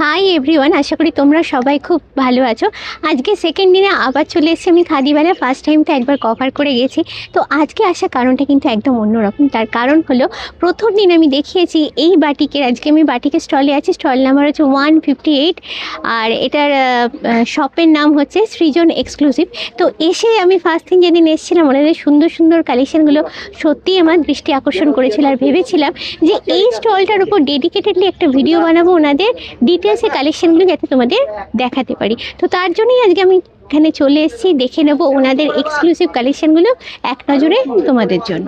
Hi everyone, আশা করি তোমরা সবাই খুব ভালো আছো। আজকে সেকেন্ড দিনে আবার চলে এসেছি আমি খাদিবালা। ফার্স্ট টাইম তো একবার কভার করে গেছি, তো আজকে আসার কারণটা কিন্তু একদম অন্যরকম। তার কারণ হলো প্রথম দিন আমি দেখিয়েছি এই বাটিকের, আজকে আমি বাটিকের স্টলে আছি। স্টল নাম্বার হচ্ছে 158, আর এটার শপের নাম হচ্ছে সৃজন এক্সক্লুসিভ। তো এসে আমি ফার্স্ট দিন যেদিন এসেছিলাম ওনাদের সুন্দর সুন্দর কালেকশানগুলো সত্যিই আমার দৃষ্টি আকর্ষণ করেছিল, আর ভেবেছিলাম যে এই স্টলটার উপর ডেডিকেটেডলি একটা ভিডিও বানাবো, ওনাদের ডিটেলসে কালেকশনগুলো যাতে তোমাদের দেখাতে পারি। তো তার জন্যই আজকে আমি এখানে চলে এসেছি, দেখে নেব ওনাদের এক্সক্লুসিভ কালেকশনগুলো এক নজরে তোমাদের জন্য।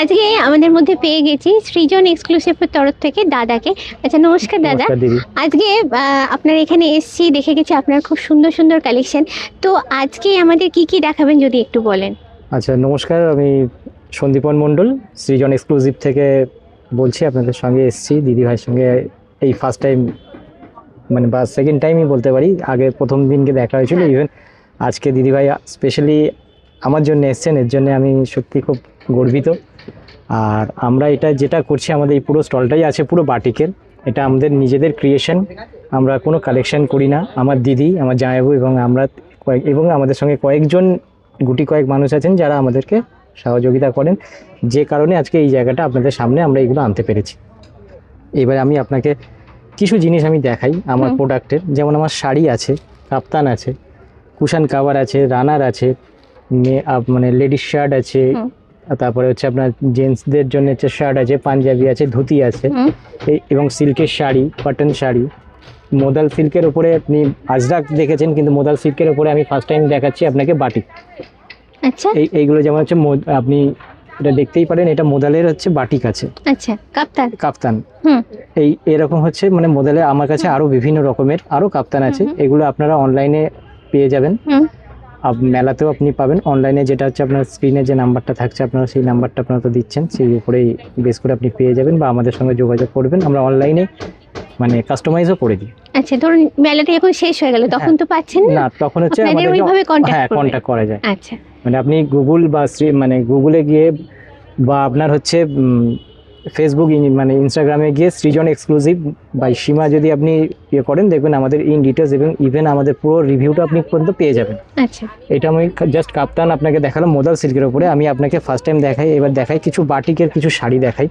আজকে আমাদের মধ্যে পেয়ে গেছি সৃজন এক্সক্লুসিভের তরফ থেকে দাদাকে। আচ্ছা, নমস্কার দাদা। আজকে আপনার এখানে এসেছি, দেখে গেছি আপনার খুব সুন্দর সুন্দর কালেকশন। তো আজকে আমাদের কি কি দেখাবেন যদি একটু বলেন। আচ্ছা, নমস্কার, আমি সন্দীপন মণ্ডল সৃজন এক্সক্লুসিভ থেকে বলছি। আপনাদের সঙ্গে এসেছি দিদিভাইয়ের সঙ্গে এই ফার্স্ট টাইম, মানে বা সেকেন্ড টাইমই বলতে পারি। আগে প্রথম দিনকে দেখা হয়েছিল, ইভেন আজকে দিদিভাই স্পেশালি আমার জন্য এসছেন, এর জন্য আমি সত্যি খুব গর্বিত। আর আমরা এটা যেটা করছি, আমাদের এই পুরো স্টলটাই আছে পুরো বাটিকের। এটা আমাদের নিজেদের ক্রিয়েশন, আমরা কোনো কালেকশন করি না। আমার দিদি, আমার জামাইবাবু এবং আমরা এবং আমাদের সঙ্গে কয়েকজন গুটি কয়েক মানুষ আছেন যারা আমাদেরকে সহযোগিতা করেন, যে কারণে আজকে এই জায়গাটা আপনাদের সামনে আমরা এগুলো আনতে পেরেছি। এবার আমি আপনাকে কিছু জিনিস আমি দেখাই আমার প্রোডাক্টের। যেমন আমার শাড়ি আছে, কাপ্তান আছে, কুশান কাভার আছে, রানার আছে, মানে লেডিস শার্ট আছে, তারপরে হচ্ছে আপনার জেন্টসদের জন্য হচ্ছে শার্ট আছে, পাঞ্জাবি আছে, ধুতি আছে, এবং সিল্কের শাড়ি, কটন শাড়ি, মোদাল সিল্কের উপরে আপনি আজরাক দেখেছেন, কিন্তু মোদাল সিল্কের উপরে আমি ফার্স্ট টাইম দেখাচ্ছি আপনাকে বাটিক। আচ্ছা, এইগুলো যেমন হচ্ছে আপনি এটা দেখতেই পারেন, এটা মোদালের হচ্ছে বাটিক আছে। আচ্ছা, কাপ্তান কাপ্তান এরকম হচ্ছে, মানে মোদালে আমার কাছে আরো বিভিন্ন রকমের আরো কাপ্তান আছে। এগুলো আপনারা অনলাইনে পেয়ে যাবেন, মেলাতেও আপনি পাবেন। অনলাইনে যেটা হচ্ছে আপনার স্ক্রিনে যে নাম্বারটা থাকছে, আপনারা সেই নাম্বারটা আপনারা তো দিচ্ছেন, সেই উপরেই বেস করে আপনি পেয়ে যাবেন, বা আমাদের সঙ্গে যোগাযোগ করবেন। আমরা অনলাইনে মানে কাস্টমাইজও করে দিই। আচ্ছা, ধরুন মেলাটা এখন শেষ হয়ে গেল, তখন তো পাচ্ছেন না, তখন হচ্ছে আমাদের ওইভাবে কন্ট্যাক্ট করা যায়। আচ্ছা, মানে আপনি গুগল বা মানে গুগলে গিয়ে বা আপনার হচ্ছে ফেসবুক মানে ইনস্টাগ্রামে গিয়ে সৃজন এক্সক্লুসিভ বাই সীমা যদি আপনি ইয়ে করেন, দেখবেন আমাদের ইন ডিটেলস এবং ইভেন আমাদের পুরো রিভিউটা আপনি পর্যন্ত পেয়ে যাবেন। আচ্ছা, এটা আমি জাস্ট কাপ্তান আপনাকে দেখালাম মোদাল সিল্কের উপরে। আমি আপনাকে ফার্স্ট টাইম দেখাই, এবার দেখাই কিছু বাটিকের কিছু শাড়ি দেখাই।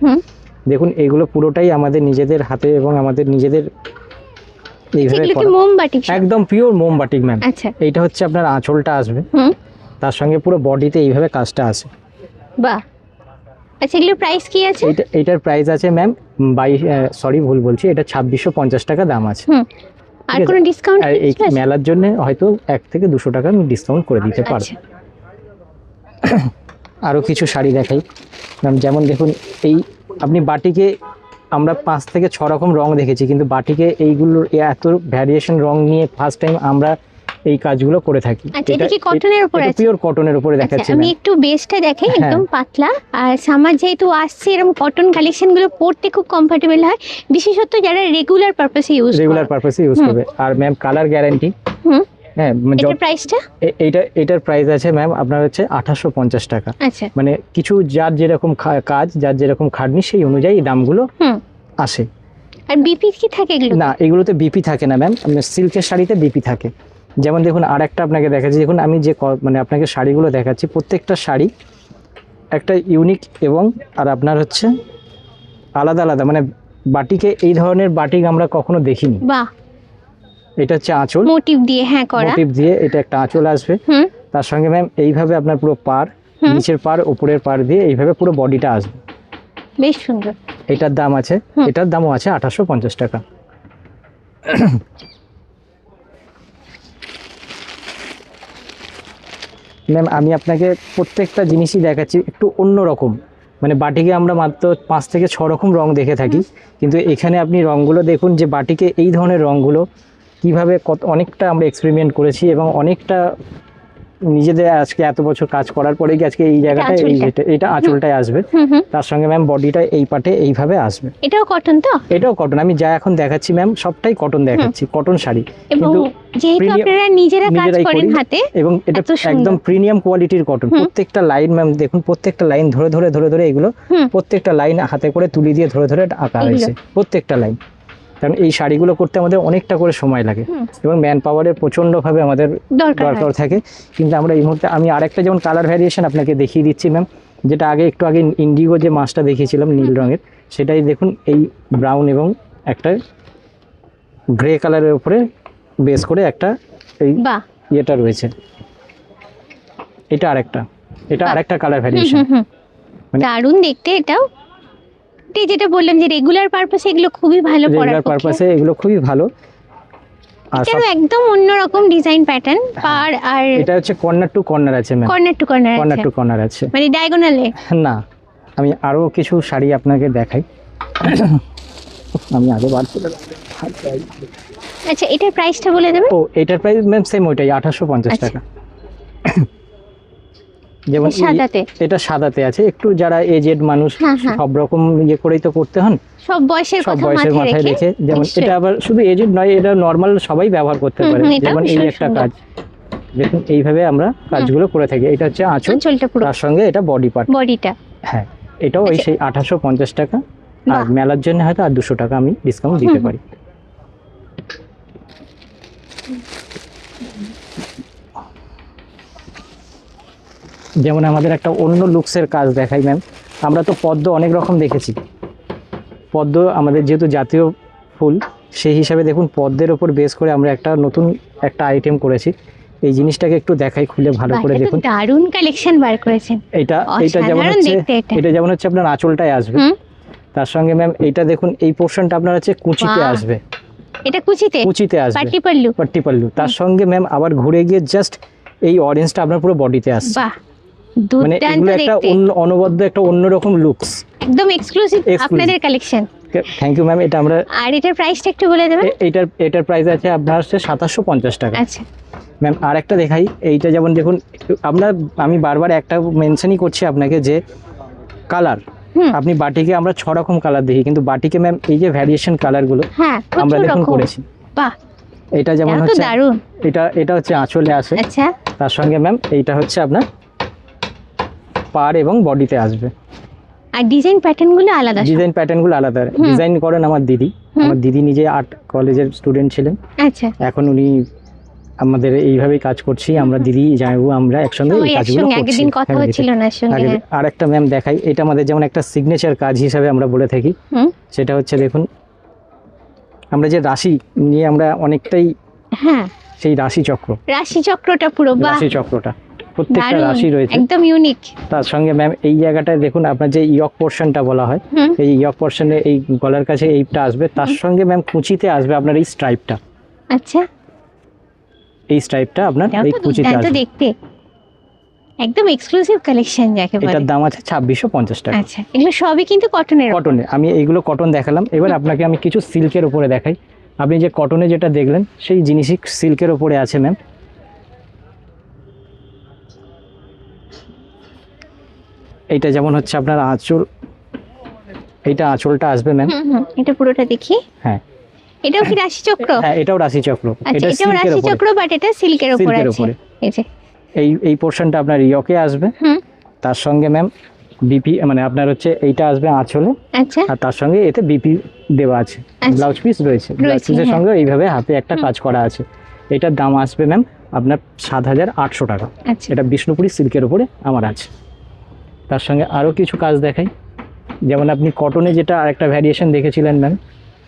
দেখুন, এগুলো পুরোটাই আমাদের নিজেদের হাতে এবং আমাদের নিজেদের এইভাবে একদম পিওর মোমবাটিক ম্যাম। আচ্ছা, এইটা হচ্ছে আপনার আঁচলটা আসবে, তার সঙ্গে পুরো বডিতে এইভাবে কাজটা আসে। বাহ। আচ্ছা, এগুলোর প্রাইস কি আছে? এইটার প্রাইস আছে ম্যাম ভুল বলছি, এটা 2650 টাকা দাম আছে। আর কোনো ডিসকাউন্ট? এই মেলার জন্য হয়তো 1 থেকে 200 টাকা আমি ডিসকাউন্ট করে দিতে পারবো। আরও কিছু শাড়ি দেখাই ম্যাম। যেমন দেখুন, এই আপনি বাটিকে আমরা 5 থেকে 6 রকম রং দেখেছি, কিন্তু বাটিকে এইগুলোর এত ভ্যারিয়েশন রং নিয়ে ফার্স্ট টাইম আমরা এই কাজগুলো করে থাকি। এটা কি কটনের উপরে আছে? পিওর কটনের উপরে দেখাচ্ছি। আমি একটু বেসটা দেখাই, একদম পাতলা। আর সামার যেহেতু আসছে, এরকম কটন কালেকশনগুলো পরতে খুব কমফোর্টেবল হয়, বিশেষত যারা রেগুলার পারপাসে ইউজ করবে। আর ম্যাম কালার গ্যারান্টি। হ্যাঁ, এটার প্রাইসটা? এটার প্রাইস আছে ম্যাম আপনার হচ্ছে 2850 টাকা। আচ্ছা, মানে কিছু যার যেরকম কাজ, যার যেরকম খাটনি, সেই অনুযায়ী দামগুলো আসে। আর বিপি কি থাকে এগুলো? না, এগুলোতে বিপি থাকে না ম্যাম। সিল্কের শাড়িতে বিপি থাকে। যেমন দেখুন, আর একটা আপনাকে দেখাচ্ছি। দেখুন, আমি যে মানে আপনাকে শাড়িগুলো দেখাচ্ছি, প্রত্যেকটা শাড়ি একটা ইউনিক এবং আর আপনার হচ্ছে আলাদা আলাদা। মানে বাটিকে এই ধরনের বাটিক আমরা কখনো দেখিনি। বাহ। এটা হচ্ছে আঁচল, মোটিভ দিয়ে মোটিভ দিয়ে এটা একটা আঁচল আসবে। তার সঙ্গে ম্যাম এইভাবে আপনার পুরো পার, নিচের পার, উপরের পার দিয়ে এইভাবে পুরো বডিটা আসবে। বেশ সুন্দর। এটার দাম আছে, এটার দামও আছে 2850 টাকা। ম্যাম আমি আপনাকে প্রত্যেকটা জিনিসই দেখাচ্ছি একটু অন্য রকম। মানে বাটিকে আমরা মাত্র 5 থেকে 6 রকম রং দেখে থাকি, কিন্তু এখানে আপনি রঙগুলো দেখুন যে বাটিকে এই ধরনের রঙগুলো কীভাবে অনেকটা আমরা এক্সপেরিমেন্ট করেছি, এবং অনেকটা নিজেদের আজকে এত বছর কাজ করার পরে কি আজকে এই জায়গাটায় এইটা আঁচলটায় আসবে। তার সঙ্গে ম্যাম বডিটা এই পাটে এইভাবে আসবে। এটাও কটন তো? এটাও কটন। আমি যা এখন দেখাচ্ছি ম্যাম সবটাই কটন দেখাচ্ছি, কটন শাড়ি। কিন্তু যেহেতু আপনারা নিজেরা কাজ করেন হাতে, এবং এটা একদম প্রিমিয়াম কোয়ালিটির কটন। প্রত্যেকটা লাইন ম্যাম দেখুন, প্রত্যেকটা লাইন ধরে ধরে এগুলো প্রত্যেকটা লাইন হাতে করে তুলি দিয়ে ধরে ধরে আঁকা হয়েছে, প্রত্যেকটা লাইন। কারণ এই শাড়িগুলো করতে আমাদের অনেকটা করে সময় লাগে এবং ম্যান পাওয়ারের প্রচণ্ডভাবে আমাদের দরকার থাকে। কিন্তু আমরা এই মুহূর্তে আমি আরেকটা যেমন কালার ভ্যারিয়েশন আপনাকে দেখিয়ে দিচ্ছি ম্যাম, যেটা একটু আগে ইন্ডিগো যে মাছটা দেখিয়েছিলাম নীল রঙের, সেটাই দেখুন এই ব্রাউন এবং একটা গ্রে কালারের উপরে বেস করে একটা এই ইয়েটা রয়েছে। এটা আরেকটা কালার ভ্যারিয়েশন, দারুণ দেখতে। এটাও যেটা বললাম যে রেগুলার পারপাসে এগুলো খুবই ভালো, রেগুলার পারপাসে এগুলো খুবই ভালো। এটাও একদম অন্যরকম ডিজাইন প্যাটার্ন পার। আর এটা হচ্ছে কর্নার টু কর্নার আছে ম্যাম, কর্নার টু কর্নার আছে মানে ডায়াগোনালে না। আমি আরো কিছু শাড়ি আপনাকে দেখাই, আমি আগে বার করে। আচ্ছা, এটার প্রাইসটা বলে দেবেন? ও এটার প্রাইস ম্যাম সেম ওইটাই 1850 টাকা। যেমন এটা সাদাতে আছে, একটু যারা এজেড মানুষ সব রকম ইয়ে করেই তো করতে হন, সব বয়সের মাথায় রেখে। যেমন এটা আবার শুধু এজেড নয়, এটা নর্মাল সবাই ব্যবহার করতে পারে। যেমন এই একটা কাজ দেখুন, এইভাবে আমরা কাজগুলো করে থাকি। এটা হচ্ছে আঁচলটা, তার সঙ্গে এটা বডিটা। হ্যাঁ, এটাও ওই সেই 1850 টাকা। আর মেলার জন্য হয়তো আর 200 টাকা আমি ডিসকাউন্ট দিতে পারি। যেমন আমাদের একটা অন্য লুকসের কাজ দেখাই ম্যাম। আমরা তো পদ্ম অনেক রকম দেখেছি, পদ্ম আমাদের যেহেতু জাতীয় ফুল, সেই হিসাবে দেখুন পদ্মের ওপর বেস করে আমরা একটা নতুন একটা আইটেম করেছি। এই জিনিসটাকে একটু দেখাই, খুলে ভালো করে দেখুন। দারুণ কালেকশন বার করেছেন। এটা যেমন হচ্ছে আপনার আঁচলটায় আসবে, তার সঙ্গে ম্যাম এইটা দেখুন, এই পোরশনটা আপনার হচ্ছে কুচিতে আসবে। এটা কুচিতে আসবে, পাট্টি পাল্লু। তার সঙ্গে ম্যাম আবার ঘুরে গিয়ে জাস্ট এই অরেঞ্জটা আপনার পুরো বডিতে আসছে। মানে এগুলো একটা অনবদ্য একটা অন্যরকম লুকস, একদম এক্সক্লুসিভ আপনাদের কালেকশন। Thank you ma'am. এটা আমরা আর এটার প্রাইসটা একটু বলে দেবেন? এটার প্রাইস আছে আপনার হচ্ছে 2750 টাকা। আচ্ছা ম্যাম আর একটা দেখাই। এইটা যেমন দেখুন, আমি বারবার একটা মেনশনই করছি আপনাকে যে কালার, আপনি বাটিকে আমরা 6 রকম কালার দেখি, কিন্তু বাটিকে ম্যাম এই যে ভ্যারিয়েশন কালারগুলো আমরা দেখুন করেছি। বাহ, এটা যেমন হচ্ছে দারুণ। এটা হচ্ছে আঁচলে আসে। আচ্ছা, তার সঙ্গে ম্যাম এইটা হচ্ছে আপনার পার এবং বডিতে আসবে। আর ডিজাইন প্যাটার্নগুলো আলাদা? ডিজাইন করেন আমার দিদি নিজে আর্ট কলেজের স্টুডেন্ট ছিলেন। আচ্ছা, এখন উনি আমাদের এইভাবেই কাজ করছি, আমরা দিদি জামাইবাবু আমরা একসঙ্গে এই কাজগুলো করছি। একদিন কথা হচ্ছিল না সঙ্গে। আর একটা ম্যাম দেখাই, এটা আমাদের যেমন একটা সিগনেচার কাজ হিসাবে আমরা বলে থাকি। সেটা হচ্ছে দেখুন, আমরা যে রাশি নিয়ে আমরা অনেকটাই, সেই রাশিচক্রটা পুরো রাশিচক্রটা প্রত্যেকটা রাশি রয়েছে, একদম ইউনিক। তার সঙ্গে ম্যাম এই জায়গাটায় দেখুন আপনার যে ইয়ক পোরশনটা বলা হয়, এই ইয়ক পোরশনে এই গলার কাছে এইটা আসবে, তার সঙ্গে ম্যাম কুচিতে আসবে আপনার এই স্ট্রাইপটা। আচ্ছা, এই স্ট্রাইপটা আপনার এই কুচিতে আসবে। দেখতে একদম এক্সক্লুসিভ কালেকশন যাকে বলে। এটার দাম আছে 2650 টাকা। আচ্ছা, এগুলো সবই কিন্তু কটনের। আমি এইগুলো কটন দেখালাম, এবার আপনাকে আমি কিছু সিল্কের উপরে দেখাই। আপনি যে কটনে যেটা দেখলেন সেই জিনিসই সিল্কের উপরে আছে ম্যাম। এইটা যেমন হচ্ছে আপনার আঁচল, এইটা আঁচলটা আসবে ম্যাম। এটা পুরোটা দেখি। হ্যাঁ, এটাও কি রাশিচক্র? হ্যাঁ, এটাও রাশিচক্র। এটা রাশিচক্র, বাট এটা সিল্কের উপরে আছে। এই পোরশনটা আপনার ইয়কে আসবে। তার সঙ্গে ম্যাম বিপি মানে আপনার হচ্ছে এইটা আসবে আঁচলে। আচ্ছা, আর তার সঙ্গে এতে বিপি দেওয়া আছে, ব্লাউজ পিস রয়েছে। ব্লাউজ পিসের সঙ্গে এইভাবে হাতে একটা কাজ করা আছে। এটার দাম আসবে ম্যাম আপনার 7800 টাকা। এটা বিষ্ণুপুরি সিল্কের উপরে আমার আছে। তার সঙ্গে আরও কিছু কাজ দেখাই। যেমন আপনি কটনে যেটা আরেকটা ভ্যারিয়েশন দেখেছিলেন ম্যাম,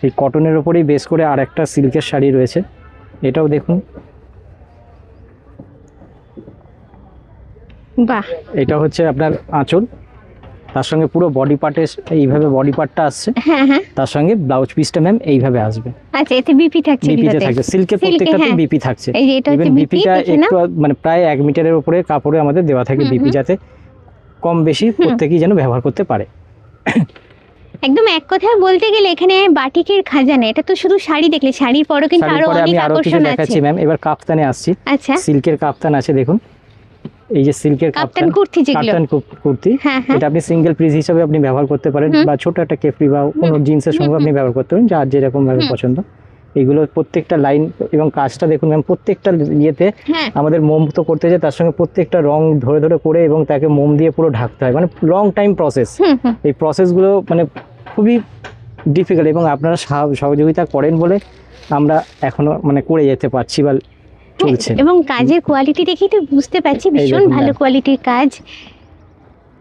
সেই কটনের ওপরেই বেস করে আরেকটা সিল্কের শাড়ি রয়েছে। এটাও দেখুন, বাহ, এটা হচ্ছে আপনার আঁচল, তার সঙ্গে পুরো বডি পার্টে এইভাবে বডি পার্টটা আসছে। তার সঙ্গে ব্লাউজ পিসটা ম্যাম এইভাবে আসবে। আচ্ছা, এতে বিপি থাকছে? বিপিতে থাকছে, সিল্কের প্রত্যেকটাতে বিপি থাকছে। ইভেন বিপিটা একটু মানে প্রায় 1 মিটারের উপরে কাপড়ে আমাদের দেওয়া থাকে বিপি, যাতে কম বেশি প্রত্যেকেই যেন ব্যবহার করতে পারে। একদম এক কথায় বলতে গেলে এখানে বাটিকের খাজানা। এটা তো শুধু শাড়ি দেখলে, শাড়ির পরও কিন্তু আরো অনেক আকর্ষণ আছে। দেখাচ্ছি ম্যাম, এবার কাফতানে আসছি। আচ্ছা, সিল্কের কাফতান আছে দেখুন, এই যে সিল্কের কাফতান কুর্তি, যেগুলো কাফতান কুর্তি, এটা আপনি সিঙ্গেল পিস হিসেবে আপনি ব্যবহার করতে পারেন, বা ছোট একটা কেফরি বা কোনো জিন্সের সঙ্গে আপনি ব্যবহার করতে পারেন, যার যেরকম ভাবে পছন্দ। এগুলো প্রত্যেকটা লাইন এবং কাজটা দেখুন ম্যাম, প্রত্যেকটা ইয়েতে আমাদের মোম তো করতে যায়, তার সঙ্গে প্রত্যেকটা রং ধরে ধরে করে এবং তাকে মোম দিয়ে পুরো ঢাকতে হয়, মানে লং টাইম প্রসেস। এই প্রসেসগুলো মানে খুবই ডিফিকাল্ট, এবং আপনারা সহযোগিতা করেন বলে আমরা এখনো মানে করে যেতে পারছি বা চলছে। এবং কাজের কোয়ালিটি দেখেই তো বুঝতে পারছি ভীষণ দেখুন ভালো ma'am। কোয়ালিটির কাজ।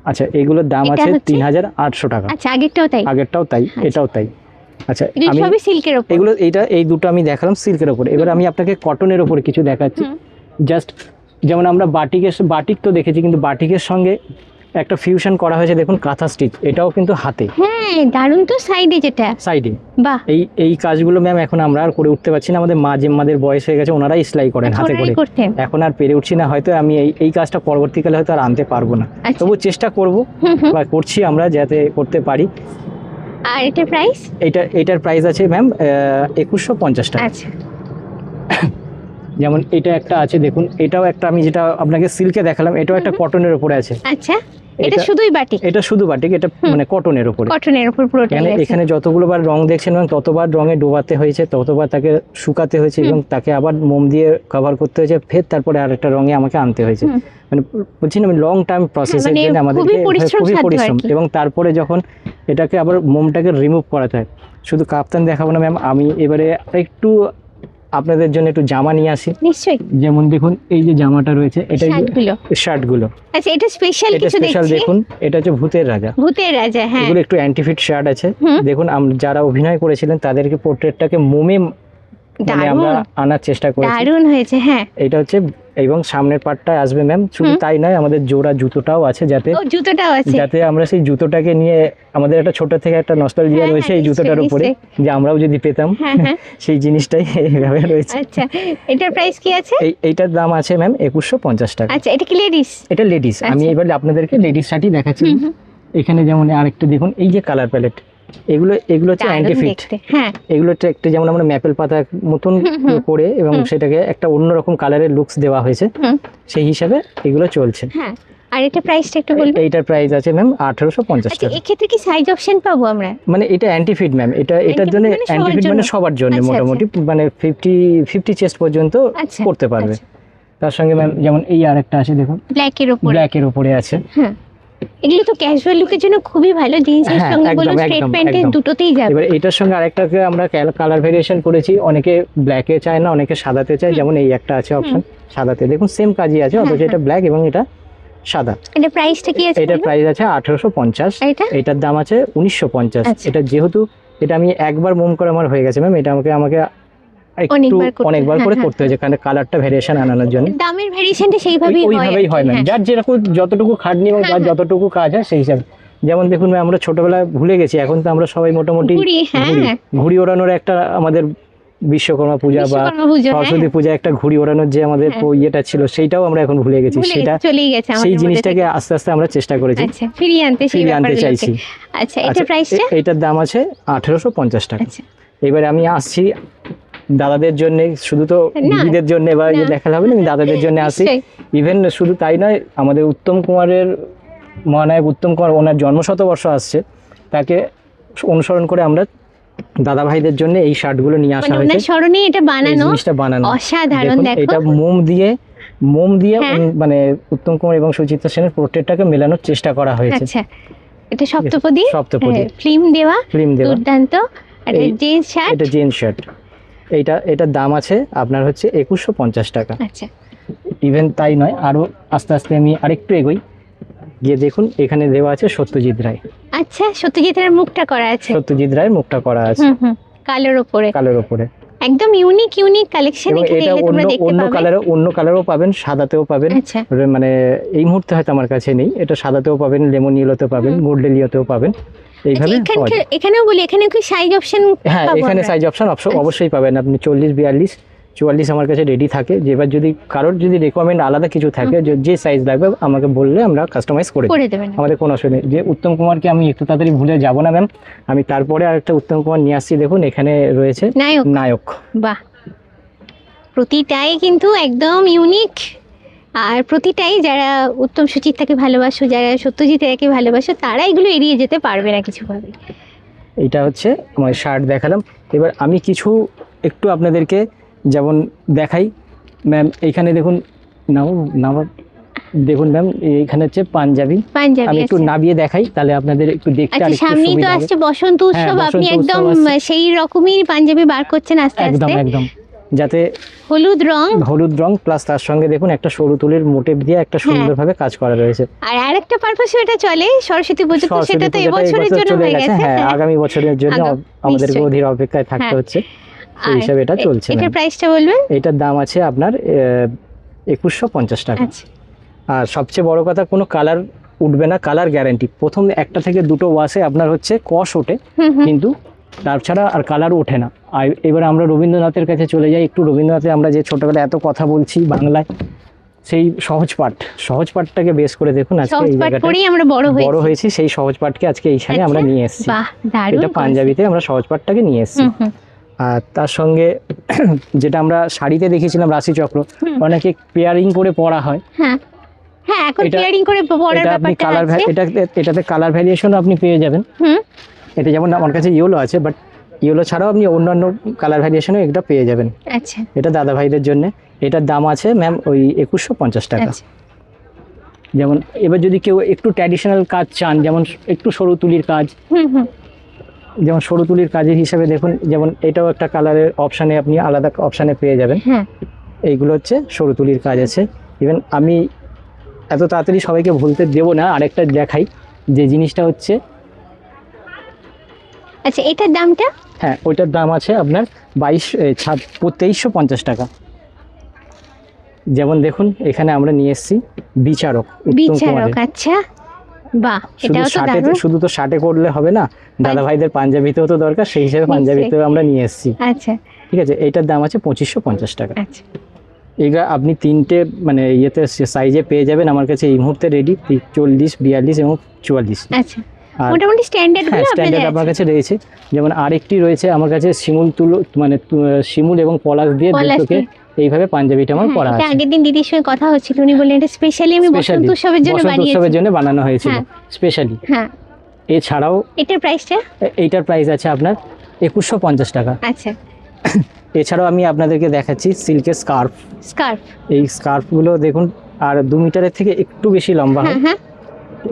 আচ্ছা, এগুলোর দাম এটা আছে হচ্ছে? 3800 টাকা। আচ্ছা, আগেরটাও তাই? আগেরটাও তাই, আচ্ছা। এটাও তাই। আচ্ছা, এগুলো আমি সবই সিল্কের ওপর? এগুলো এই দুটো আমি দেখালাম সিল্কের ওপরে, এবার আমি আপনাকে কটনের ওপরে কিছু দেখাচ্ছি। জাস্ট যেমন আমরা বাটিক তো দেখেছি, কিন্তু বাটিকের সঙ্গে একটা ফিউশন করা হয়েছে, দেখুন কাঁথা স্টিচ, এটাও কিন্তু হাতে হ্যাঁ, দারুণ তো সাইডে যেটা। সাইডে। বাহ, এই কাজগুলো ম্যাম এখন আমরা আর করে উঠতে পারছি না, আমাদের মা জেম্মাদের বয়স হয়ে গেছে, ওনারাই সেলাই করেন হাতে করে, ওনারাই করতেন। এখন আর পেরে উঠছি না, হয়তো আমি এই কাজটা পরবর্তীকালে হয়তো আর আনতে পারবো না, আচ্ছা। তবু চেষ্টা করব বা করছি আমরা যাতে করতে পারি। আর এটার প্রাইস? এটার প্রাইস আছে ম্যাম 2150 টাকা। আচ্ছা, যেমন এটা একটা আছে, দেখুন এটাও একটা, আমি যেটা আপনাকে সিল্কে দেখালাম, এটাও একটা কটনের উপরে আছে। আচ্ছা, এটা এটা- শুধুই বাটিক? এটা শুধু বাটিক, এটা মানে কটনের উপরে। কটনের উপর পুরোটাই আছে। এখানে যতগুলো বার রং দেখছেন এবং ততবার রঙে ডোবাতে হয়েছে, ততবার তাকে শুকাতে হয়েছে, এবং তাকে আবার মোম দিয়ে কভার করতে হয়েছে, ফের তারপরে আরেকটা রঙে আমাকে আনতে হয়েছে। মানে বলছি না, আমি লং টার্ম প্রসেসের মানে জন্য আমাদেরকে খুবই পরিশ্রম খুবই সাধ্য পরিশ্রম, আর কি। এবং তারপরে যখন এটাকে আবার মোমটাকে রিমুভ করাতে হয়। শুধু কাপ্তান দেখাবো না ম্যাম, আমি এবারে একটু আপনাদের জন্য একটু জামা নিয়ে আসি। নিশ্চয়ই। যেমন দেখুন এই যে জামাটা রয়েছে, এটা শার্টগুলো? শার্টগুলো, আচ্ছা, এটা স্পেশাল এটা কিছু স্পেশাল দেখছি। দেখুন, এটা হচ্ছে ভূতের রাজা। ভূতের রাজা, হ্যাঁ। এগুলো একটু অ্যান্টিফিট শার্ট আছে। দেখুন যারা অভিনয় করেছিলেন তাদেরকে পোর্ট্রেটটাকে মোমে মানে আমরা আনার চেষ্টা করেছি। দারুণ হয়েছে, হ্যাঁ। এটা হচ্ছে, এবং সামনের পার্টটা আসবে ম্যাম, শুধু তাই নয়, আমাদের জোড়া জুতোটাও আছে, ও, জুতোটাও আছে? যাতে আমরা সেই জুতোটাকে নিয়ে, আমাদের একটা ছোট থেকে একটা নস্টালজিয়া হ্যাঁ, রয়েছে এই নিশ্চয়ই, জুতোটার উপরে, যে আমরাও যদি পেতাম, হ্যাঁ, হ্যাঁ। সেই জিনিসটাই এইভাবে রয়েছে। আচ্ছা, এটার প্রাইস কি আছে? এইটার দাম আছে ম্যাম 2150 টাকা। আচ্ছা, এটা কি লেডিস? এটা লেডিস। আমি আচ্ছা। এবার আপনাদেরকে লেডিস শার্টই দেখাচ্ছি। এখানে যেমন আরেকটা দেখুন, এই যে কালার প্যালেট, এগুলো হচ্ছে অ্যান্টিফিট। হ্যাঁ, এগুলো হচ্ছে একটা, যেমন আমরা ম্যাপেল পাতা মতন করে, এবং সেটাকে একটা অন্যরকম কালারের লুকস দেওয়া হয়েছে, সেই হিসাবে এগুলো চলছে। হ্যাঁ। আর এটা প্রাইসটা একটু বলবেন? এইটার প্রাইস আছে ম্যাম 1850 আচ্ছা, টাকা। এক্ষেত্রে কি সাইজ অপশন পাবো আমরা? মানে এটা অ্যান্টিফিট ম্যাম, এটার জন্য মানে সবার অ্যান্টিফিট মানে জন্য? সবার জন্য, আচ্ছা, মোটামুটি মানে 50 চেস্ট পর্যন্ত আচ্ছা, করতে পারবে। আচ্ছা। তার সঙ্গে ম্যাম যেমন এই আরেকটা আছে, দেখুন ব্ল্যাকের উপর? ব্ল্যাকের উপরে আছে। হ্যাঁ, এগুলো তো ক্যাজুয়াল লুকের জন্য খুবই ভালো, জিন্সের হ্যাঁ, সঙ্গে বলো, একদম, স্ট্রেট একদম, প্যান্টের, একদম। দুটোতেই যাবে। এবার এটার সঙ্গে আরেকটাকে আমরা কালার ভেরিয়েশন করেছি, অনেকে ব্ল্যাকে চায় না, অনেকে সাদাতে চায়, যেমন এই একটা আছে অপশন সাদাতে, দেখুন সেম কাজই আছে, অথচ এটা ব্ল্যাক এবং এটা সাদা। এটা প্রাইসটা কি আছে? এটার প্রাইস আছে 1850। আর এটা? এটার দাম আছে 1950। আচ্ছা। এটা যেহেতু এটা আমি একবার মোম করে আমার হয়ে গেছে ম্যাম, এটা আমাকে একটু অনেকবার করে করতে হয়েছে, কারণ কালারটা ভেরিয়েশন আনানোর জন্য। দামের ভেরিয়েশনটা সেইভাবেই হয়? ওইভাবেই হয় ম্যাম, হ্যাঁ। যার যেরকম যতটুকু খাটনি এবং যার যতটুকু কাজ হয় সেই হিসাবে। যেমন দেখুন ম্যাম, আমরা ছোটবেলায় ভুলে গেছি, এখন তো আমরা সবাই মোটামুটি ঘুড়ি, হ্যাঁ। ঘুড়ি ওড়ানোর একটা আমাদের বিশ্বকর্মা পূজা বা বিশ্বকর্মা পুজো, হ্যাঁ। সরস্বতী পূজা একটা ঘুড়ি ওড়ানোর যে আমাদের ইয়েটা ছিল, সেইটাও আমরা এখন ভুলে গেছি। ভুলে সেটা গেছি, চলেই গেছে আমাদের সেই মধ্যে জিনিসটাকে থেকে। আস্তে আস্তে আমরা চেষ্টা করেছি আচ্ছা, ফিরিয়ে আনতে চাইছি। আচ্ছা, এটার প্রাইসটা? এটার দাম আছে 1850 টাকা। আচ্ছা, এবারে আমি আসছি দাদাদের জন্য, শুধু তো না, দিদিদের জন্য বা না। দেখালে হবে না, আমি দাদাদের জন্য আসি। নিশ্চয়ই। ইভেন শুধু তাই নয়, আমাদের উত্তম কুমারের, মহানায়ক উত্তম কুমার, ওনার জন্মশতবর্ষ আসছে, তাকে অনুসরণ করে আমরা দাদা ভাইদের জন্য এই শার্টগুলো নিয়ে আসা মানে হয়েছে। ওনার স্মরণে এটা এই বানানো, জিনিসটা বানানো অসাধারণ। দেখুন, দেখো, এটা মোম দিয়ে হ্যাঁ। মানে উত্তম কুমার এবং সুচিত্রা সেনের পোর্ট্রেটটাকে মেলানোর চেষ্টা করা হয়েছে। আচ্ছা, এটা সপ্তপদী, সপ্তপদী ফিল্ম দেওয়া, দেওয়া। দুর্দান্ত। আর জিন্স শার্ট? এটা জিন্স শার্ট। এটার দাম আছে আপনার হচ্ছে 2150 টাকা। আচ্ছা, ইভেন তাই নয়, আরো আস্তে আস্তে আমি আরেকটু এগোই, গিয়ে দেখুন এখানে দেওয়া আছে সত্যজিৎ রায়। আচ্ছা, সত্যজিতের মুখটা করা আছে? সত্যজিৎ রায়ের মুখটা করা আছে কালোর উপরে, কালোর উপরে। একদম ইউনিক কালেকশন। এবং এখানে এটা এলে তোমরা দেখতে পাবে। অন্য কালারও পাবেন, সাদাতেও পাবেন। আচ্ছা, মানে এই মুহূর্তে হয়তো আমার কাছে নেই, এটা সাদাতেও পাবেন, লেমন ইয়েলোতেও পাবেন, গোল্ডেন ইয়েলোতেও পাবেন, এইভাবে পাওয়া যায়। এখানেও বলি, এখানে কি সাইজ অপশন? হ্যাঁ, এখানে সাইজ অপশন অবশ্যই পাবেন আপনি। 40, 42, 44 আমার কাছে রেডি থাকে। যেবার যদি কারোর যদি রিকোয়ারমেন্ট আলাদা কিছু থাকে, যে সাইজ লাগবে আমাকে বললে আমরা কাস্টমাইজ করে করে দেবেন। আমাদের কোনো অসুবিধা নেই। যে উত্তম কুমারকে আমি একটু তাড়াতাড়ি ভুলে যাব না ম্যাম, আমি তারপরে আরেকটা উত্তম কুমার নিয়ে আসছি। দেখুন এখানে রয়েছে নায়ক। বাহ, প্রতিটাই কিন্তু একদম ইউনিক, আর প্রতিটাই যারা উত্তম সুচিত্রাকে ভালোবাসো, যারা সত্যজিৎ রায়কে ভালোবাসো, তারা এগুলো এড়িয়ে যেতে পারবে না কিছুভাবে। এইটা হচ্ছে আমার শার্ট দেখালাম। এবার আমি কিছু একটু আপনাদেরকে যেমন দেখাই ম্যাম, এইখানে দেখুন দেখুন ম্যাম, এইখানে হচ্ছে পাঞ্জাবি। পাঞ্জাবি আমি একটু আছে। নাবিয়ে দেখাই, তাহলে আপনাদের একটু দেখতে আচ্ছা, আরেকটু সামনেই তো সুবিধা হবে। আসছে বসন্ত উৎসব, বসন্ত আপনি উৎসব একদম আসছে। সেই রকমই পাঞ্জাবি বার করছেন আস্তে একদম আস্তে। একদম, যাতে হলুদ রং। হলুদ রং প্লাস তার সঙ্গে দেখুন একটা সরু তুলির মোটিভ দিয়ে একটা সুন্দরভাবে কাজ করা রয়েছে। আর আরেকটা পারপাসও এটা চলে, সরস্বতী পুজো, তো সরস্বতী সেটা তো পূজাটা এবছরের এবছর জন্য চলে হয়ে গেছে, গেছে। হ্যাঁ আগামী বছরের জন্য আমাদেরকে নিশ্চয়ই। অধীর অপেক্ষায় থাকতে হ্যাঁ। হচ্ছে, সেই আর হিসাবে এটা চলছে। এটার ম্যাম প্রাইসটা বলবেন? এটার দাম আছে আপনার 2150 টাকা। আচ্ছা। আর সবচেয়ে বড় কথা, কোনো কালার উঠবে না, কালার গ্যারান্টি। প্রথম একটা থেকে দুটো ওয়াশে আপনার হচ্ছে কষ ওঠে, হুম হুম। কিন্তু তাছাড়া আর কালার ওঠে না। আর এবার আমরা রবীন্দ্রনাথের কাছে চলে যাই একটু। রবীন্দ্রনাথে আমরা যে ছোটবেলায় এত কথা বলছি বাংলায়, সেই সহজ পাঠটাকে বেস করে দেখুন আজকে সহজ এই পাঠ জায়গাটা করেই আমরা বড় বড় হয়েছি। হয়েছি। সেই সহজ পাঠকে আজকে এইখানে আমরা আচ্ছা, নিয়ে এসেছি। বাহ, দারুণ এটা পাঞ্জাবিতে আমরা সহজ পাঠটাকে নিয়ে এসেছি। হুম হুম। আর তার সঙ্গে যেটা আমরা শাড়িতে দেখেছিলাম রাশিচক্র, অনেকে পেয়ারিং করে পরা হয়। হ্যাঁ হ্যাঁ, এখন এটা- পেয়ারিং করে পড়ার এটা আপনি ব্যাপারটা কালার আছে। এটাতে কালার ভ্যারিয়েশন আপনি পেয়ে যাবেন। হুম। এটা যেমন আমার কাছে ইয়েলো আছে, বাট ইয়েলো ছাড়াও আপনি অন্যান্য কালার ভ্যারিয়েশনও এটা পেয়ে যাবেন। আচ্ছা এটা দাদা ভাইদের জন্য। এটার দাম আছে ম্যাম ওই 2150 টাকা। আচ্ছা। যেমন এবার যদি কেউ একটু ট্র্যাডিশনাল কাজ চান, যেমন একটু সরু তুলির কাজ, হুম হুম। যেমন সরু তুলির কাজের হিসাবে দেখুন, যেমন এটাও একটা কালারের অপশানে আপনি আলাদা অপশানে পেয়ে যাবেন। হ্যাঁ এইগুলো হচ্ছে সরু তুলির কাজ আছে। ইভেন আমি এত তাড়াতাড়ি সবাইকে ভুলতে দেবো না, আরেকটা দেখাই যে জিনিসটা হচ্ছে, আচ্ছা, এটার দামটা? হ্যাঁ ওইটার দাম আছে আপনার 2350 টাকা। যেমন দেখুন এখানে আমরা নিয়ে এসেছি বিচারক, উত্তম বিচারক। কুমারের। আচ্ছা, বাহ, শুধু এটাও তো শার্টে, দারুণ। শুধু তো শার্টে করলে হবে না, দাদা ভাইদের পাঞ্জাবিতেও তো দরকার, সেই হিসেবে নিশ্চয়ই। পাঞ্জাবিতেও আমরা নিয়ে এসেছি। আচ্ছা ঠিক আছে, এইটার দাম আছে 2550 টাকা। আচ্ছা। এইটা আপনি তিনটে মানে ইয়েতে সাইজে পেয়ে যাবেন আমার কাছে এই মুহূর্তে রেডি, 40, 42 এবং 44। আচ্ছা, আর মোটামুটি স্ট্যান্ডার্ড হ্যাঁ, গুলো স্ট্যান্ডার্ড আপনাদের আমার আছে। কাছে রয়েছে। যেমন আরেকটি রয়েছে আমার কাছে শিমুল মানে শিমুল এবং পলাশ দিয়ে পলাশ দুটোকে দিয়ে। এইভাবে পাঞ্জাবিটা আমার হ্যাঁ, পরা এটা আছে। আগের দিন দিদির সঙ্গে কথা হচ্ছিল, উনি বললেন এটা স্পেশালি আমি বসন্ত উৎসবের জন্য বসন্ত উৎসবের বানিয়েছি। জন্য বানানো হয়েছিল হ্যাঁ। স্পেশালি। হ্যাঁ, এছাড়াও এটার প্রাইসটা? এইটার প্রাইস আছে আপনার 2150 টাকা। আচ্ছা। এছাড়াও আমি আপনাদেরকে দেখাচ্ছি সিল্কের স্কার্ফ। স্কার্ফ। এই স্কার্ফগুলো দেখুন, আর 2 মিটারের থেকে একটু বেশি লম্বা হয়। হ্যাঁ হ্যাঁ,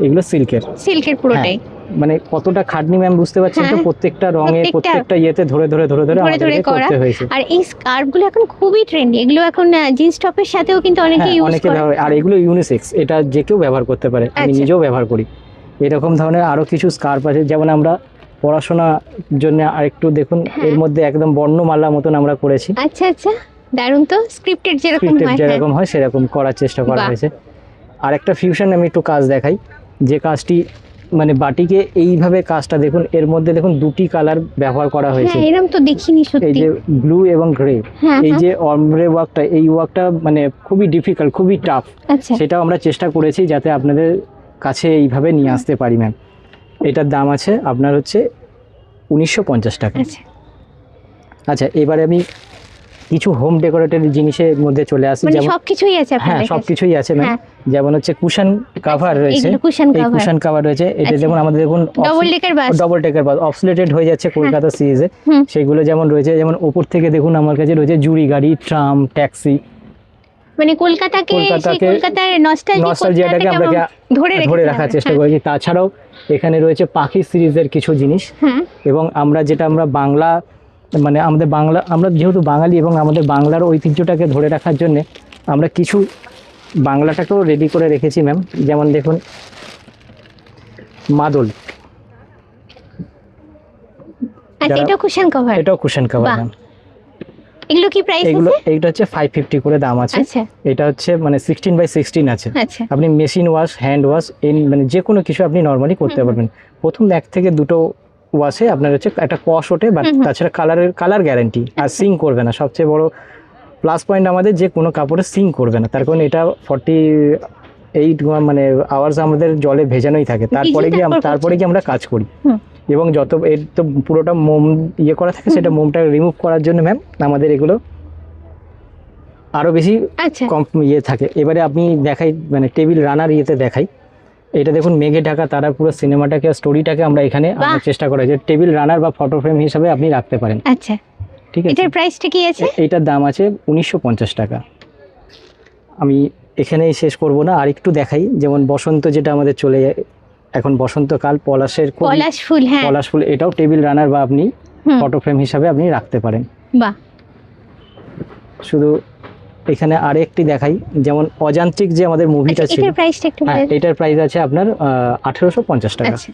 এগুলো সিল্কের। সিল্কের পুরোটাই। মানে কতটা খাটনি ম্যাম বুঝতে পারছেন তো, হ্যাঁ, প্রত্যেকটা রঙে প্রত্যেকটা প্রত্যেকটা ইয়েতে ধরে আমাদেরকে করা। করতে হয়েছে। আর এই স্কার্ফ গুলো এখন খুবই ট্রেন্ডি, এগুলো এখন জিন্স টপের সাথেও কিন্তু অনেকে হ্যাঁ, ইউজ অনেকে করে। ব্যবহার, আর এগুলো ইউনিসেক্স, এটা যে কেউ ব্যবহার করতে পারে, আমি আচ্ছা। নিজেও ব্যবহার করি। এরকম ধরনের আরো কিছু স্কার্ফ আছে, যেমন আমরা পড়াশোনার জন্য আরেকটু দেখুন, হ্যাঁ। এর মধ্যে একদম বর্ণমালা মতন আমরা করেছি। আচ্ছা আচ্ছা, দারুণ তো, স্ক্রিপ্টেড যেরকম স্ক্রিপ্টেড হয়। যেরকম হয় সেরকম করার চেষ্টা করা বাহ। হয়েছে। আর একটা ফিউশন আমি একটু কাজ দেখাই, যে কাজটি মানে বাটিকে এইভাবে কাজটা দেখুন, এর মধ্যে দেখুন 2টি কালার ব্যবহার করা হয়েছে। হ্যাঁ, এরকম তো দেখিনি এই সত্যি। যে ব্লু এবং গ্রে, হ্যাঁ এই হ্যাঁ। যে অমব্রে ওয়ার্কটা, এই ওয়ার্কটা মানে খুবই ডিফিকাল্ট, খুবই টাফ। আচ্ছা সেটাও আমরা চেষ্টা করেছি যাতে আপনাদের কাছে এইভাবে নিয়ে আসতে পারি ম্যাম। এটার দাম আছে আপনার হচ্ছে 1950 টাকা। আচ্ছা। আচ্ছা, এবারে আমি কিছু হোম ডেকোরেটেড জিনিসের মধ্যে চলে আসি। মানে যেমন সবকিছুই আছে হ্যাঁ, আপনাদের কাছে? সবকিছুই আছে ম্যাম। হ্যাঁ। যেমন হচ্ছে কুশন কাভার রয়েছে, এগুলো কুশন এই কভার। কুশন কাভার রয়েছে। এটা আচ্ছা। যেমন আমাদের দেখুন ডবল ডেকার বাস। ডবল টেকার বাস অবসলেটেড হয়ে যাচ্ছে কলকাতা সিরিজে, হুম। সেগুলো যেমন রয়েছে। যেমন ওপর থেকে দেখুন আমার কাছে রয়েছে জুড়ি গাড়ি, ট্রাম, ট্যাক্সি। মানে কলকাতার নস্টালজিয়াটাকে আমরা ধরে রাখার চেষ্টা করেছি। তাছাড়াও এখানে রয়েছে পাখি সিরিজের কিছু জিনিস, হ্যাঁ এবং আমরা বাংলা মানে আমরা যেহেতু বাঙালি এবং আমাদের বাংলার ঐতিহ্যটাকে ধরে রাখার জন্য আমরা কিছু বাংলাটাকেও রেডি করে রেখেছি ম্যাম। যেমন দেখুন মাদল, আচ্ছা, এটা কুশন কভার। এটাও কুশন কাভার বাহ। ম্যাম। এগুলো কি প্রাইস এইগুলো আছে? এইটা হচ্ছে 550 করে দাম আছে। আচ্ছা এটা হচ্ছে মানে 16x16 আছে। আচ্ছা আপনি মেশিন ওয়াশ, হ্যান্ড ওয়াশ, মানে যে কোনো কিছু আপনি নর্মালি করতে পারবেন। প্রথম 1 থেকে 2টো ওয়াশে আপনার হচ্ছে একটা কষ ওঠে, বাট তাছাড়া কালার গ্যারান্টি, আর সিং করবে না। সবচেয়ে বড় প্লাস পয়েন্ট আমাদের, যে কোনো কাপড়ে সিং করবে না, তার কারণ এটা 48 মানে আওয়ার্স আমাদের জলে ভেজানোই থাকে, তারপরে গিয়ে আমরা কাজ করি। হুম। এবং যত এর তো পুরোটা মোম করা থাকে, সেটা মোমটা রিমুভ করার জন্য ম্যাম আমাদের এগুলো আরো বেশি আচ্ছা কম থাকে। এবারে আপনি দেখাই মানে টেবিল রানার দেখাই। এটা দেখুন মেঘে ঢাকা তারা, পুরো সিনেমাটাকে স্টোরিটাকে আমরা এখানে আনার চেষ্টা করা, যে টেবিল রানার বা ফটো ফ্রেম হিসাবে আপনি রাখতে পারেন। আচ্ছা, ঠিক আছে, এটার প্রাইসটা কি আছে? এইটার দাম আছে 1950 টাকা। আমি এখানেই শেষ করব না, আর একটু দেখাই। যেমন বসন্ত যেটা আমাদের চলে যায়, এখন বসন্তকাল, পলাশের পলাশ ফুল, হ্যাঁ পলাশ ফুল, এটাও টেবিল রানার বা আপনি ফটো ফ্রেম হিসাবে আপনি রাখতে পারেন। বাহ, শুধু এখানে আরেকটি দেখাই, যেমন অযান্ত্রিক যে আমাদের মুভিটা ছিল, এটার প্রাইসটা একটু হ্যাঁ, এটার প্রাইস আছে আপনার 1850 টাকা। আচ্ছা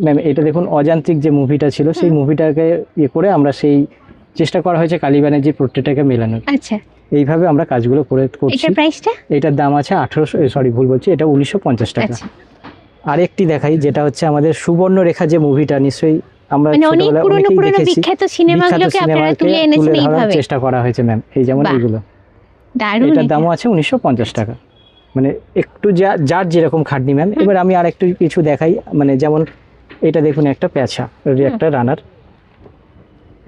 ম্যাম এটা দেখুন, অযান্ত্রিক যে মুভিটা ছিল সেই মুভিটাকে ইয়ে করে আমরা সেই চেষ্টা করা হয়েছে কালীবানের যে প্রত্যেকটাকে মেলানোর। আচ্ছা, এইভাবে আমরা কাজগুলো করছি। এটার প্রাইসটা? এটার দাম আছে 1800, ভুল বলছি, এটা 1950 টাকা। আচ্ছা, আরেকটি দেখাই, যেটা হচ্ছে আমাদের সুবর্ণরেখা যে মুভিটা, নিশ্চয়ই আমরা মানে অনেক ছোটবেলায় পুরনো অনেকেই পুরনো দেখেছি, বিখ্যাত সিনেমাগুলোকে আপনারা তুলে এনেছেন ধরার এইভাবে। চেষ্টা করা হয়েছে ম্যাম, এই যেমন বাহ, এইগুলো। দারুণ। এটার দামও আছে 1950 টাকা। মানে একটু যার যেরকম খাটনি ম্যাম। এবার আমি আর একটু কিছু দেখাই, মানে যেমন এটা দেখুন, একটা পেঁচা, একটা রানার।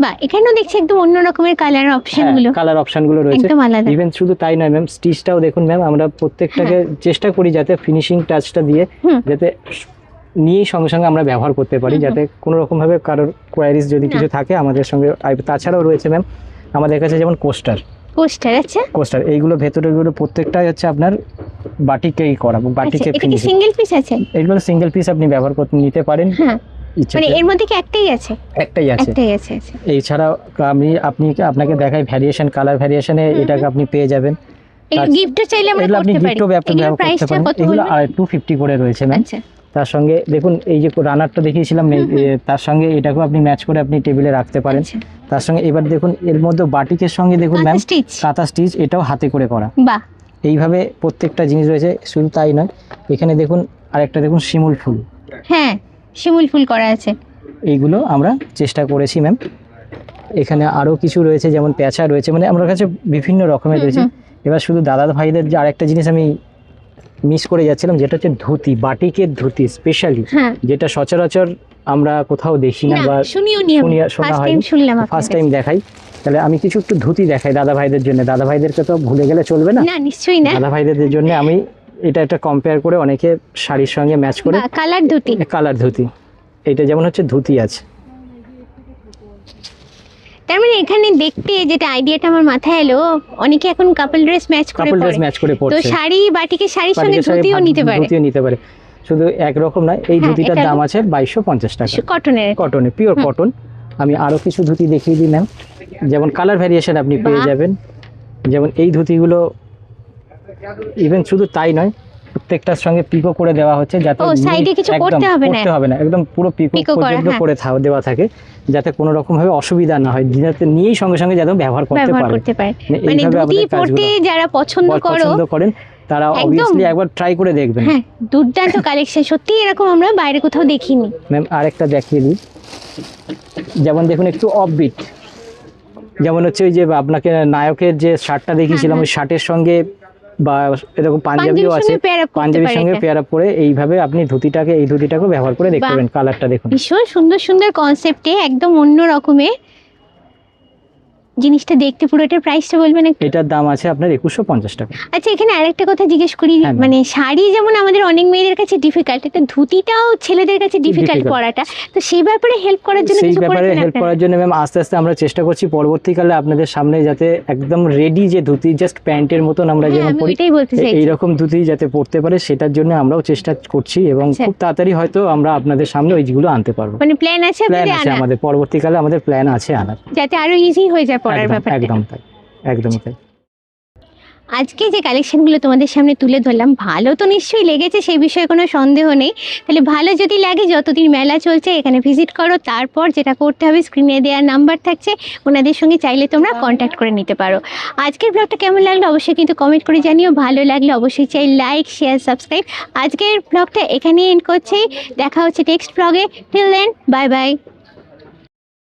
বাহ, এখানেও দেখছি একদম অন্য রকমের কালার অপশন গুলো, কালার অপশন গুলো রয়েছে একদম আলাদা। ইভেন শুধু তাই নয় ম্যাম, স্টিচটাও দেখুন ম্যাম, আমরা প্রত্যেকটাকে চেষ্টা করি যাতে ফিনিশিং টাচটা দিয়ে যাতে নিয়েই সঙ্গে সঙ্গে আমরা ব্যবহার করতে পারি, যাতে কোনো রকম ভাবে কারোর কোয়ারিজ যদি কিছু থাকে আমাদের সঙ্গে। তাছাড়াও রয়েছে ম্যাম আমাদের কাছে যেমন কোস্টার। আচ্ছা, কোস্টার এইগুলো ভেতরেগুলো প্রত্যেকটাই হচ্ছে আপনার বাটিকেই করা, বাটিকে এটা কি ফিনিশিং। সিঙ্গেল পিস আছে? এইগুলো সিঙ্গেল পিস আপনি ব্যবহার করতে নিতে পারেন, হ্যাঁ, ইচ্ছা মানে এর মধ্যে কি একটাই আছে? একটাই আছে। আচ্ছা। এছাড়াও আপনাকে দেখাই ভ্যারিয়েশন, কালার ভ্যারিয়েশনে এটাকে আপনি পেয়ে যাবেন। এই গিফটও চাইলে আমরা আপনি করতে পারি। গিফটও ব্যবহার করতে পারেন। এগুলো 250 করে রয়েছে ম্যাম। আচ্ছা, তার সঙ্গে দেখুন এই যে রানারটা দেখিয়েছিলাম, তার সঙ্গে এটাকেও আপনি ম্যাচ করে আপনি টেবিলে রাখতে পারেন। তার সঙ্গে এবার দেখুন এর মধ্যে বাটিকের সঙ্গে দেখুন ম্যাম কাঁথা স্টিচ, এটাও হাতে করে করা। বাহ, এইভাবে প্রত্যেকটা জিনিস রয়েছে। শুধু তাই নয়, এখানে দেখুন আরেকটা দেখুন শিমুল ফুল, হ্যাঁ শিমুল ফুল করা আছে। এইগুলো আমরা চেষ্টা করেছি ম্যাম। এখানে আরও কিছু রয়েছে, যেমন পেঁচা রয়েছে, মানে আমার কাছে বিভিন্ন রকমের রয়েছে। এবার শুধু দাদা ভাইদের যে আরেকটা জিনিস আমি মিস করে যাচ্ছিলাম, যেটা হচ্ছে ধুতি, বাটিকের ধুতি স্পেশালি, যেটা সচরাচর আমরা কোথাও দেখি না বা শোনা হয়, ফার্স্ট টাইম দেখাই। তাহলে আমি কিছু একটু ধুতি দেখাই দাদা ভাইদের জন্য। দাদা ভাইদেরকে তো ভুলে গেলে চলবে না, নিশ্চয়ই না। দাদা ভাইদের জন্য আমি এটা একটা কম্পেয়ার করে, অনেকে শাড়ির সঙ্গে ম্যাচ করে কালার ধুতি, এটা যেমন হচ্ছে ধুতি আছে। তার মানে এখানে দেখতে যেটা আইডিয়াটা আমার মাথায় এলো, অনেকে এখন কাপল ড্রেস ম্যাচ করে পড়ছে, তো শাড়ি বাটিকের শাড়ির সঙ্গে ধুতিও নিতে পারে। শুধু একরকম নয়, এই ধুতিটার দাম আছে 2250 টাকা, কটনের, পিওর কটন। আমি আরো কিছু ধুতি দেখিয়ে দিই ম্যাম, যেমন কালার ভ্যারিয়েশন আপনি পেয়ে যাবেন। যেমন এই ধুতিগুলো ইভেন শুধু তাই নয়, প্রত্যেকটার সঙ্গে পিকো করে দেওয়া হচ্ছে, যাতে করতে হবে না, একদম পুরো পিকো পর্যন্ত করে দেওয়া থাকে, যাতে কোনো রকম ভাবে অসুবিধা না হয়, যাতে নিয়েই সঙ্গে সঙ্গে যাতে ব্যবহার করতে পারে। মানে ধুতি পরতে যারা পছন্দ করেন তারা অবভিয়াসলি একবার ট্রাই করে দেখবেন। হ্যাঁ, দুর্দান্ত কালেকশন, সত্যি এরকম আমরা বাইরে কোথাও দেখিনি। ম্যাম আরেকটা দেখিয়ে দিই, যেমন দেখুন একটু অফবিট, যেমন হচ্ছে ওই যে আপনাকে নায়কের যে শার্টটা দেখিয়েছিলাম, ওই শার্টের সঙ্গে বা এরকম পাঞ্জাবিও আছে, পাঞ্জাবির সঙ্গে পেয়ার আপ করে এইভাবে আপনি এই ধুতিটাকে ব্যবহার করে দেখতে পারেন। কালারটা দেখুন, ভীষণ সুন্দর কনসেপ্টে, একদম অন্য রকমের জিনিসটা দেখতে। পুরোটার প্রাইসটা বলবেন? এটার দাম আছে আপনার 2150 টাকা। আচ্ছা, এখানে আরেকটা কথা জিজ্ঞেস করি, মানে শাড়ি যেমন আমাদের অনেক মেয়েদের কাছে ডিফিকাল্ট, এটা ধুতিটাও ছেলেদের কাছে ডিফিকাল্ট পরাটা, তো সেই ব্যাপারে হেল্প করার জন্য ম্যাম আস্তে আস্তে আমরা চেষ্টা করছি পরবর্তীকালে আপনাদের সামনে যাতে একদম রেডি যে ধুতি, জাস্ট প্যান্টের মতন আমরা যেমন পরি এইরকম ধুতি যাতে পরতে পারে, সেটার জন্য আমরাও চেষ্টা করছি, এবং খুব তাড়াতাড়ি হয়তো আমরা আপনাদের সামনে ওইগুলো আনতে পারবো। মানে প্ল্যান আছে আমাদের, পরবর্তীকালে আমাদের প্ল্যান আছে আনার, যাতে আরো ইজি হয়ে যায় পরার ব্যাপারটা। একদমই তাই। আজকে যে কালেকশনগুলো তোমাদের সামনে তুলে ধরলাম, ভালো তো নিশ্চয়ই লেগেছে, সেই বিষয়ে কোনো সন্দেহ নেই। তাহলে ভালো যদি লাগে, যতদিন মেলা চলছে এখানে ভিজিট করো। তারপর যেটা করতে হবে, স্ক্রিনে দেওয়ার নাম্বার থাকছে, ওনাদের সঙ্গে চাইলে তোমরা কন্ট্যাক্ট করে নিতে পারো। আজকের ব্লগটা কেমন লাগলো অবশ্যই কিন্তু কমেন্ট করে জানিও। ভালো লাগলে অবশ্যই চাই লাইক, শেয়ার, সাবস্ক্রাইব। আজকের ব্লগটা এখানেই এন্ড করছি, দেখা হচ্ছে নেক্সট ব্লগে। Till then, bye by.